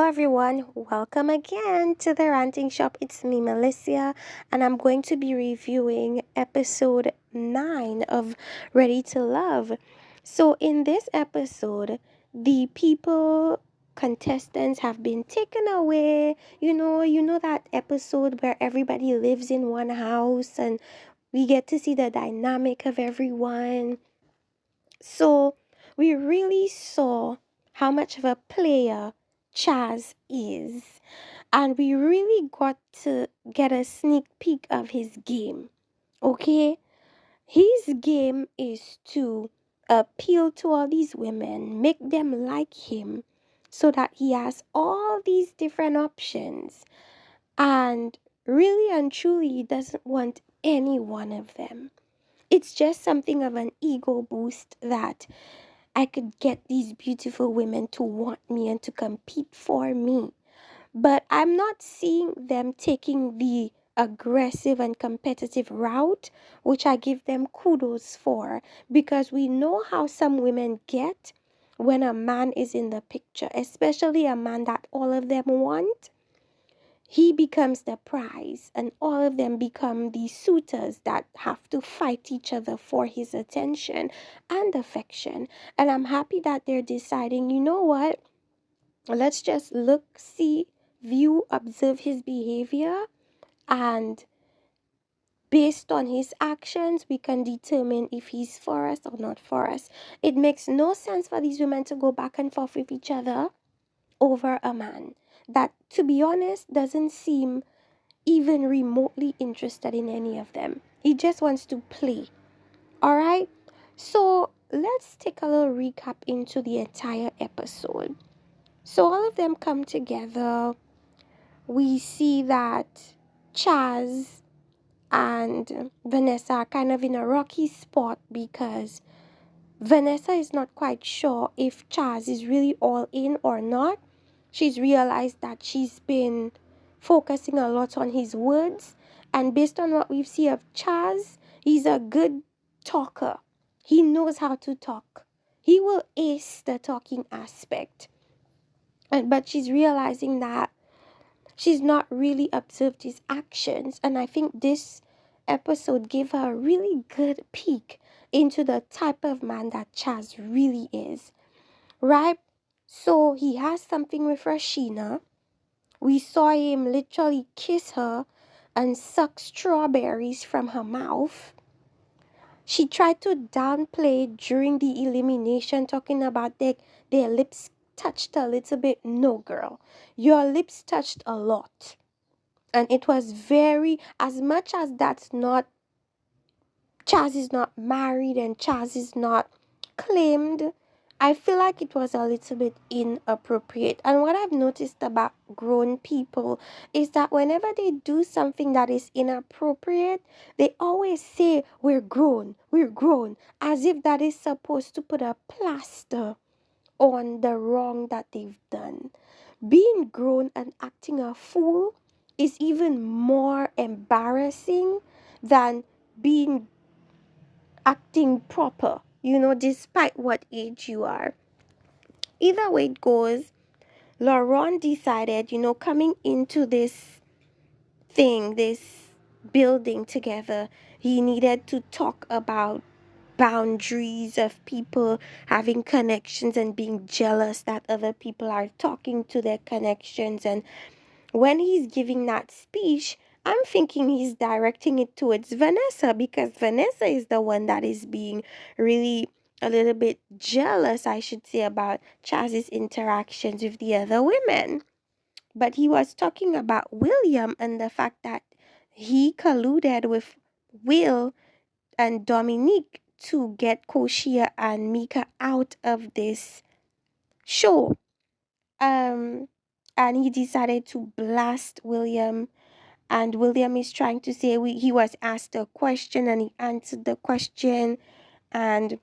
everyone, welcome again to the Ranting Shop. It's me, Melissa, and I'm going to be reviewing episode 9 of Ready to Love. So, in this episode, the people contestants have been taken away. You know that episode where everybody lives in one house and we get to see the dynamic of everyone. So we really saw how much of a player Chaz is, and we really got to get a sneak peek of his game. Okay? His game is to appeal to all these women, make them like him, so that he has all these different options. And really and truly, he doesn't want any one of them. It's just something of an ego boost that I could get these beautiful women to want me and to compete for me. But I'm not seeing them taking the aggressive and competitive route, which I give them kudos for, because we know how some women get when a man is in the picture, especially a man that all of them want. He becomes the prize, and all of them become the suitors that have to fight each other for his attention and affection. And I'm happy that they're deciding, you know what? Let's just look, see, view, observe his behavior, and based on his actions, we can determine if he's for us or not for us. It makes no sense for these women to go back and forth with each other over a man that, to be honest, doesn't seem even remotely interested in any of them. He just wants to play. All right? So let's take a little recap into the entire episode. So all of them come together. We see that Chaz and Vanessa are kind of in a rocky spot because Vanessa is not quite sure if Chaz is really all in or not. She's realized that she's been focusing a lot on his words, and based on what we've seen of Chaz, he's a good talker. He knows how to talk. He will ace the talking aspect. But she's realizing that she's not really observed his actions, and I think this episode gave her a really good peek into the type of man that Chaz really is, right? So he has something with Rashina. We saw him literally kiss her and suck strawberries from her mouth. She tried to downplay during the elimination, talking about their lips touched a little bit. No, girl, your lips touched a lot. And it was very, as much as that's not, Chaz is not married and Chaz is not claimed, I feel like it was a little bit inappropriate. And what I've noticed about grown people is that whenever they do something that is inappropriate, they always say, we're grown, as if that is supposed to put a plaster on the wrong that they've done. Being grown and acting a fool is even more embarrassing than being acting proper, despite what age you are. Either way it goes, Laurent decided, coming into this building together, he needed to talk about boundaries of people having connections and being jealous that other people are talking to their connections. And when he's giving that speech, I'm thinking he's directing it towards Vanessa, because Vanessa is the one that is being really a little bit jealous, I should say, about Chaz's interactions with the other women. But he was talking about William and the fact that he colluded with Will and Dominique to get Koshia and Mika out of this show. Um, and he decided to blast William. And William is trying to say he was asked a question and he answered the question, and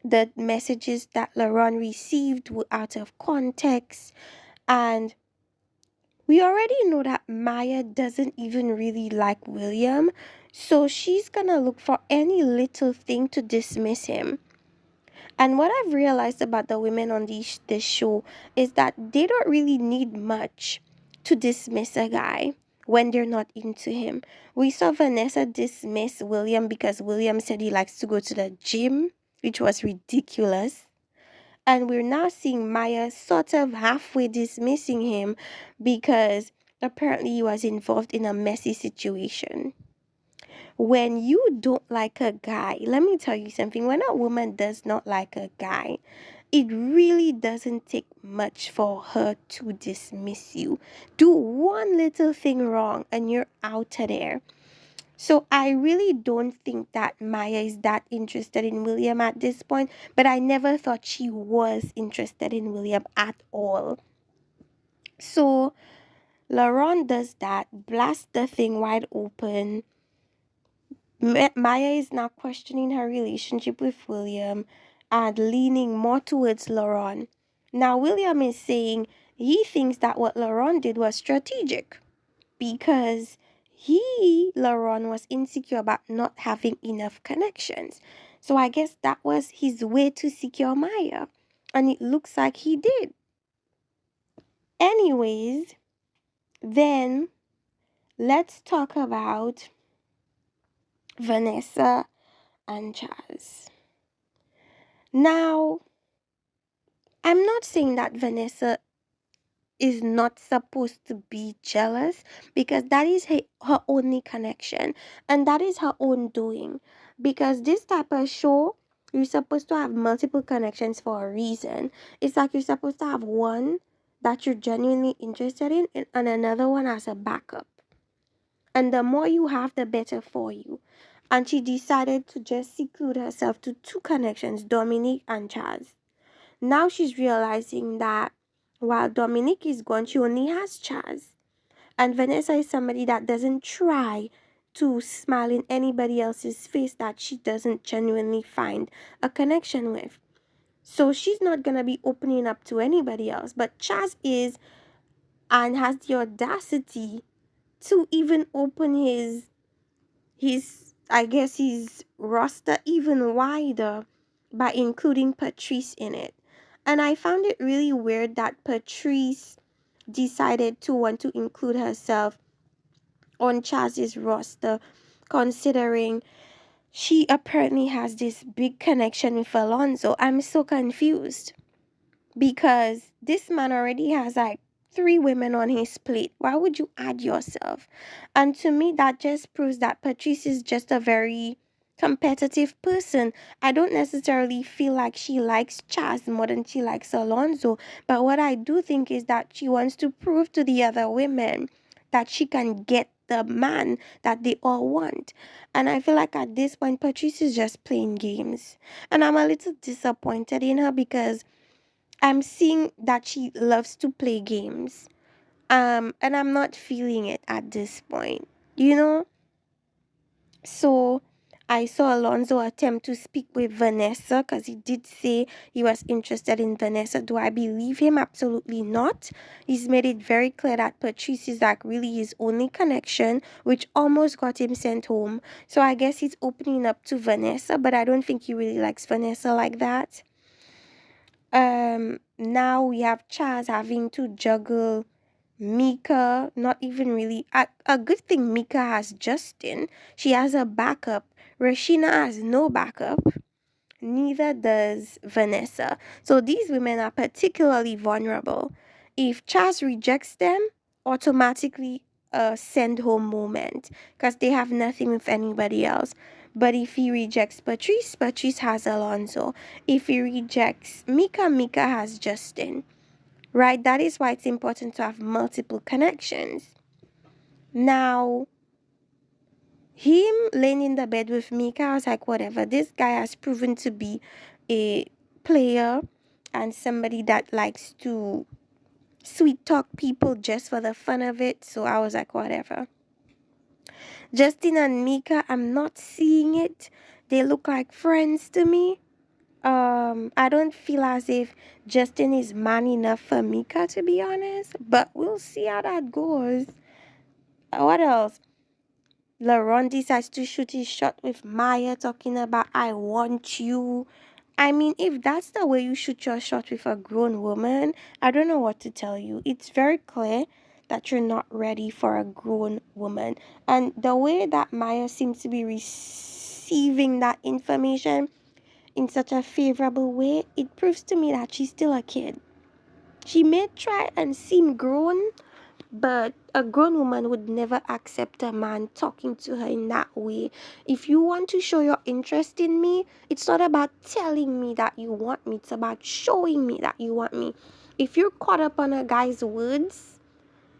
the messages that Laurent received were out of context. And we already know that Maya doesn't even really like William, so she's gonna look for any little thing to dismiss him. And what I've realized about the women on this show is that they don't really need much to dismiss a guy when they're not into him. We saw Vanessa dismiss William because William said he likes to go to the gym, which was ridiculous. And we're now seeing Maya sort of halfway dismissing him because apparently he was involved in a messy situation. When you don't like a guy, let me tell you something. When a woman does not like a guy, it really doesn't take much for her to dismiss you. Do one little thing wrong and you're out of there. So I really don't think that Maya is that interested in William at this point, but I never thought she was interested in William at all. So Laurent does that, blasts the thing wide open. Maya is now questioning her relationship with William and leaning more towards Laurent. Now, William is saying he thinks that what Laurent did was strategic because Laurent, was insecure about not having enough connections. So I guess that was his way to secure Maya. And it looks like he did. Anyways, then let's talk about Vanessa and Chaz. Now, I'm not saying that Vanessa is not supposed to be jealous because that is her only connection and that is her own doing. Because this type of show, you're supposed to have multiple connections for a reason. It's like you're supposed to have one that you're genuinely interested in and another one as a backup. And the more you have, the better for you. And she decided to just seclude herself to two connections, Dominique and Chaz. Now she's realizing that while Dominique is gone, she only has Chaz. And Vanessa is somebody that doesn't try to smile in anybody else's face that she doesn't genuinely find a connection with. So she's not going to be opening up to anybody else. But Chaz is and has the audacity to even open his I guess his roster even wider by including Patrice in it. And I found it really weird that Patrice decided to want to include herself on Chaz's roster, considering she apparently has this big connection with Alonso. I'm so confused because this man already has like three women on his plate. Why would you add yourself? And to me, that just proves that Patrice is just a very competitive person. I don't necessarily feel like she likes Chaz more than she likes Alonso, but what I do think is that she wants to prove to the other women that she can get the man that they all want. And I feel like at this point, Patrice is just playing games. And I'm a little disappointed in her because I'm seeing that she loves to play games. And I'm not feeling it at this point. You know? So I saw Alonso attempt to speak with Vanessa because he did say he was interested in Vanessa. Do I believe him? Absolutely not. He's made it very clear that Patrice is like really his only connection, which almost got him sent home. So I guess he's opening up to Vanessa, but I don't think he really likes Vanessa like that. Now we have Chaz having to juggle Mika, not even really a good thing Mika has Justin. She has a backup. Rashina has no backup. Neither does Vanessa. So these women are particularly vulnerable. If Chaz rejects them, automatically a send home moment because they have nothing with anybody else. But if he rejects Patrice, Patrice has Alonso. If he rejects Mika, Mika has Justin. Right? That is why it's important to have multiple connections. Now, him laying in the bed with Mika, I was like, whatever. This guy has proven to be a player and somebody that likes to sweet talk people just for the fun of it. So I was like, whatever. Justin and Mika, I'm not seeing it. They look like friends to me. I don't feel as if Justin is man enough for Mika, to be honest. But we'll see how that goes. What else? Laurent decides to shoot his shot with Maya, talking about I want you. I mean, if that's the way you shoot your shot with a grown woman, I don't know what to tell you. It's very clear that you're not ready for a grown woman. And the way that Maya seems to be receiving that information in such a favorable way, it proves to me that she's still a kid. She may try and seem grown, but a grown woman would never accept a man talking to her in that way. If you want to show your interest in me, it's not about telling me that you want me, it's about showing me that you want me. If you're caught up on a guy's words,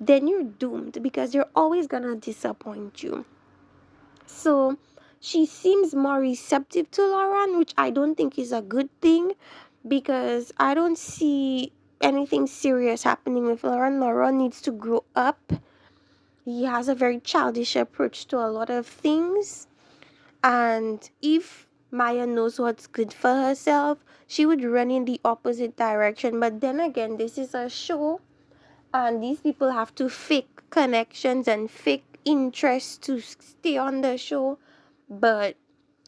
then you're doomed because they're always gonna disappoint you. So she seems more receptive to Lauren, which I don't think is a good thing because I don't see anything serious happening with Lauren. Lauren needs to grow up. He has a very childish approach to a lot of things. And if Maya knows what's good for herself, she would run in the opposite direction. But then again, this is a show, and these people have to fake connections and fake interest to stay on the show. But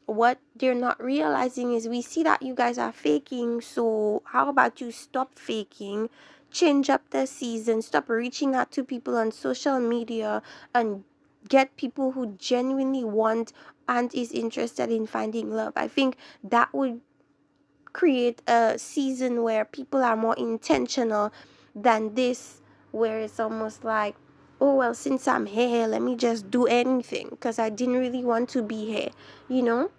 what they're not realizing is we see that you guys are faking, so how about you stop faking, change up the season, stop reaching out to people on social media and get people who genuinely want and is interested in finding love. I think that would create a season where people are more intentional than this, where it's almost like, oh well, since I'm here, let me just do anything because I didn't really want to be here, you know.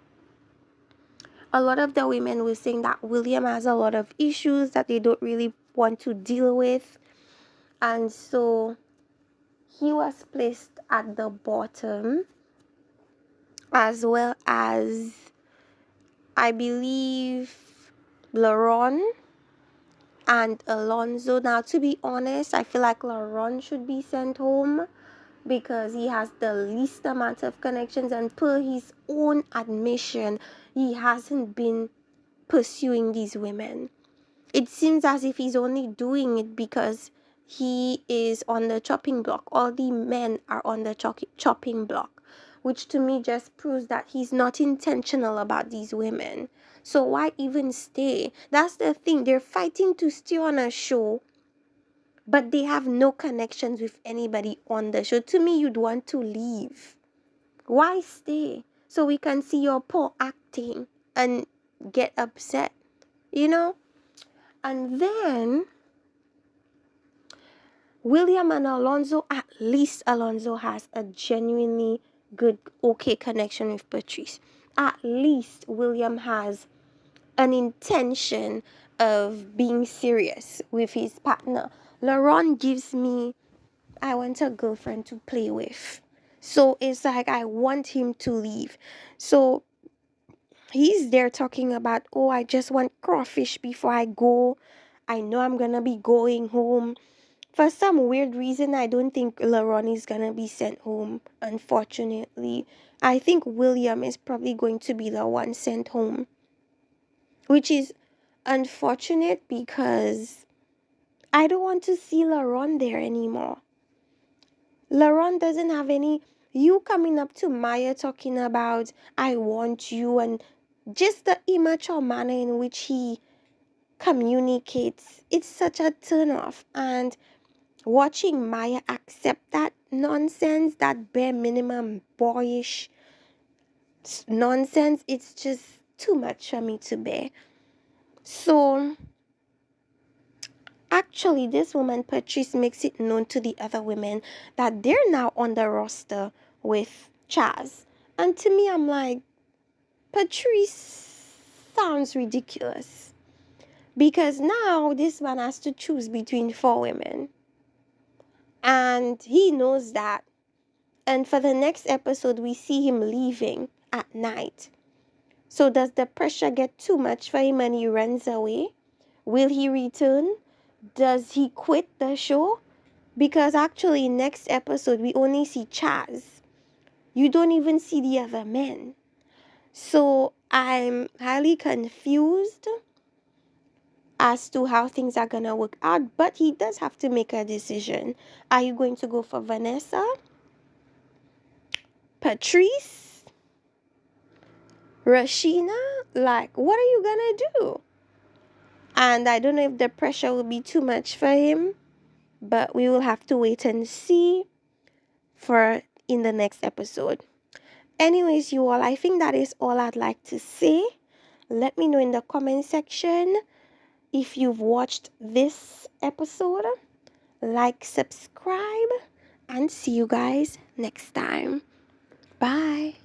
A lot of the women were saying that William has a lot of issues that they don't really want to deal with, and so he was placed at the bottom, as well as I believe Laron and Alonso. Now, to be honest, I feel like Laron should be sent home because he has the least amount of connections, and per his own admission, he hasn't been pursuing these women. It seems as if he's only doing it because he is on the chopping block. All the men are on the chopping block, which to me just proves that he's not intentional about these women. So why even stay? That's the thing. They're fighting to stay on a show, but they have no connections with anybody on the show. To me, you'd want to leave. Why stay? So we can see your poor acting and get upset, you know? And then William and Alonso, at least Alonso has a genuinely good, okay connection with Patrice. At least William has an intention of being serious with his partner. Laurent gives me, I want a girlfriend to play with. So it's like I want him to leave. So he's there talking about, oh, I just want crawfish before I go. I know I'm gonna be going home. For some weird reason, I don't think Laron is gonna be sent home, unfortunately. I think William is probably going to be the one sent home, which is unfortunate because I don't want to see Laron there anymore. Laron doesn't have any. You coming up to Maya talking about, I want you, and just the immature manner in which he communicates, it's such a turn off. And watching Maya accept that nonsense, that bare minimum boyish nonsense, it's just too much for me to bear. So, actually, this woman, Patrice, makes it known to the other women that they're now on the roster with Chaz. And to me, I'm like, Patrice sounds ridiculous. Because now this man has to choose between 4 women. And he knows that. And for the next episode, we see him leaving at night. So does the pressure get too much for him and he runs away? Will he return? Does he quit the show? Because actually, next episode, we only see Chaz. You don't even see the other men. So I'm highly confused as to how things are going to work out. But he does have to make a decision. Are you going to go for Vanessa? Patrice? Rashina, like, what are you gonna do? And I don't know if the pressure will be too much for him, but we will have to wait and see for in the next episode. Anyways, you all, I think that is all I'd like to say. Let me know in the comment section if you've watched this episode. Like, subscribe, and see you guys next time. Bye.